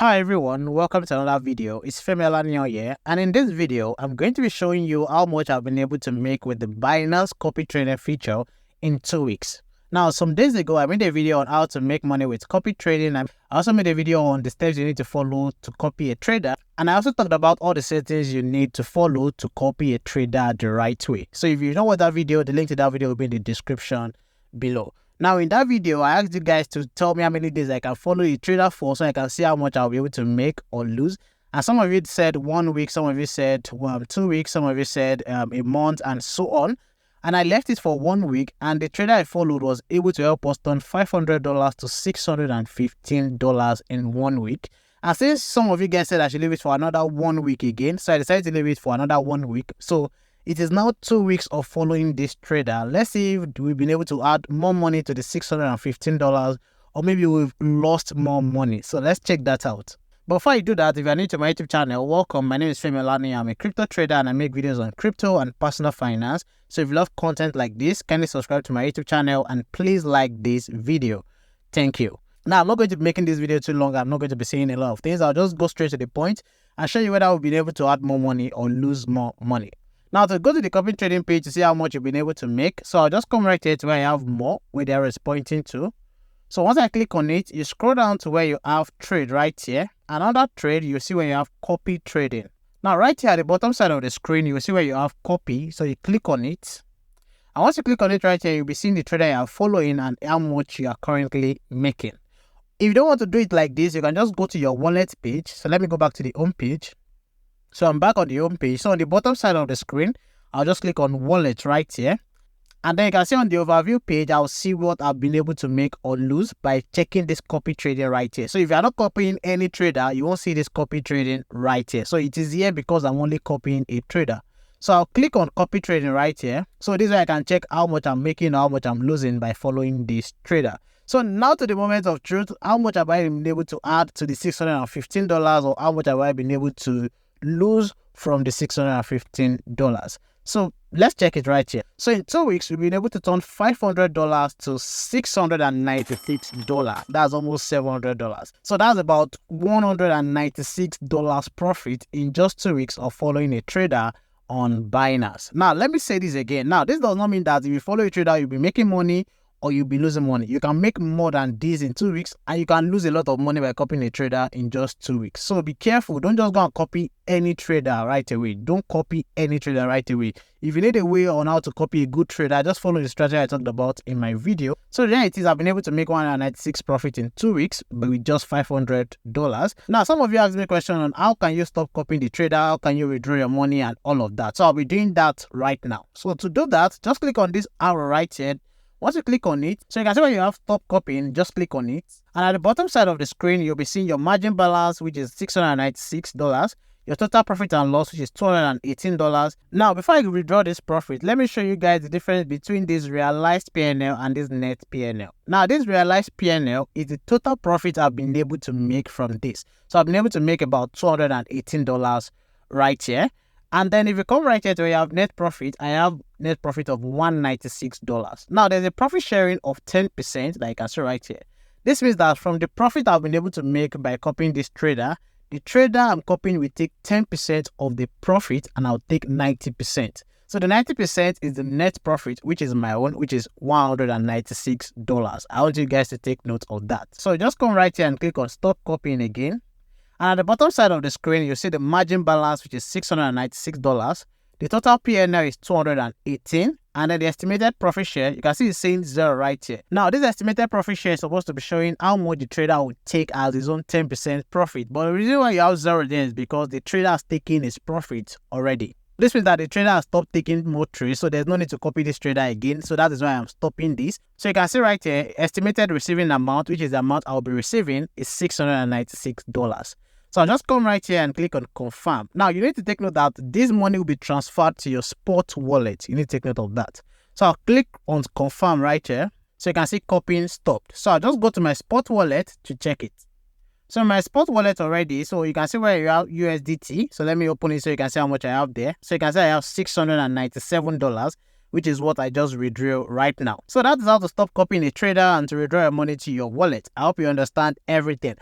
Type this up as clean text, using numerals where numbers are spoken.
Hi everyone, welcome to another video. It's Femi Olaniyan here, and in this video, I'm going to be showing you how much I've been able to make with the Binance copy trading feature in 2 weeks. Now, some days ago, I made a video on how to make money with copy trading. I also made a video on the steps you need to follow to copy a trader, and I also talked about all the settings you need to follow to copy a trader the right way. So if you don't watch that video, the link to that video will be in the description below. Now, in that video, I asked you guys to tell me how many days I can follow the trader for so I can see how much I'll be able to make or lose. And some of you said 1 week, some of you said 2 weeks, some of you said a month, and so on. And I left it for 1 week, and the trader I followed was able to help us turn $500 to $615 in 1 week. And since some of you guys said I should leave it for another 1 week again, so I decided to leave it for another 1 week. So it is now 2 weeks of following this trader. Let's see if we've been able to add more money to the $615, or maybe we've lost more money. So let's check that out. Before I do that, if you're new to my YouTube channel, welcome. My name is Femi Olaniyan. I'm a crypto trader and I make videos on crypto and personal finance. So if you love content like this, kindly subscribe to my YouTube channel and please like this video. Thank you. Now, I'm not going to be making this video too long. I'm not going to be saying a lot of things. I'll just go straight to the point and show you whether we've been able to add more money or lose more money. Now, to go to the copy trading page to see how much you've been able to make, so I'll just come right here to where I have more, where the arrow is pointing to. So once I click on it, you scroll down to where you have trade right here. And under trade, you see where you have copy trading. Now, right here at the bottom side of the screen, you will see where you have copy. So you click on it. And once you click on it right here, you'll be seeing the trader you are following and how much you are currently making. If you don't want to do it like this, you can just go to your wallet page. So let me go back to the home page. So I'm back on the home page. So on the bottom side of the screen, I'll just click on wallet right here. And then you can see on the overview page, I'll see what I've been able to make or lose by checking this copy trading right here. So if you're not copying any trader, you won't see this copy trading right here. So it is here because I'm only copying a trader. So I'll click on copy trading right here. So this way I can check how much I'm making or how much I'm losing by following this trader. So now to the moment of truth, how much have I been able to add to the $615, or how much have I been able to lose from the $615? So let's check it right here. So in 2 weeks, we've been able to turn $500 to $696. That's almost $700. So that's about $196 profit in just 2 weeks of following a trader on Binance. Now, let me say this again. Now, this does not mean that if you follow a trader, you'll be making money or you'll be losing money. You can make more than this in 2 weeks, and you can lose a lot of money by copying a trader in just 2 weeks. So be careful. Don't just go and copy any trader right away. Don't copy any trader right away. If you need a way on how to copy a good trader, just follow the strategy I talked about in my video. So the reality is I've been able to make 196 profit in 2 weeks, but with just $500. Now, some of you asked me a question on how can you stop copying the trader? How can you withdraw your money and all of that? So I'll be doing that right now. So to do that, just click on this arrow right here. Once you click on it, so you can see where you have stop copying, just click on it. And at the bottom side of the screen, you'll be seeing your margin balance, which is $696, your total profit and loss, which is $218. Now, before I withdraw this profit, let me show you guys the difference between this realized PNL and this net PNL. Now, this realized PNL is the total profit I've been able to make from this. So I've been able to make about $218 right here. And then if you come right here to where you have net profit, I have net profit of $196. Now, there's a profit sharing of 10%, like I can see right here. This means that from the profit I've been able to make by copying this trader, the trader I'm copying will take 10% of the profit and I'll take 90%. So the 90% is the net profit, which is my own, which is $196. I want you guys to take note of that. So just come right here and click on stop copying again. And at the bottom side of the screen, you see the margin balance, which is $696. The total PNL is $218. And then the estimated profit share, you can see it's saying 0 right here. Now, this estimated profit share is supposed to be showing how much the trader would take as his own 10% profit. But the reason why you have 0 then is because the trader has taken his profit already. This means that the trader has stopped taking more trades, so there's no need to copy this trader again. So that is why I'm stopping this. So you can see right here, estimated receiving amount, which is the amount I'll be receiving, is $696. So I'll just come right here and click on confirm. Now, you need to take note that this money will be transferred to your spot wallet. You need to take note of that. So I'll click on confirm right here. So you can see copying stopped. So I'll just go to my spot wallet to check it. So my spot wallet already, so you can see where you have USDT. So let me open it so you can see how much I have there. So you can see I have $697, which is what I just withdrew right now. So that is how to stop copying a trader and to withdraw your money to your wallet. I hope you understand everything.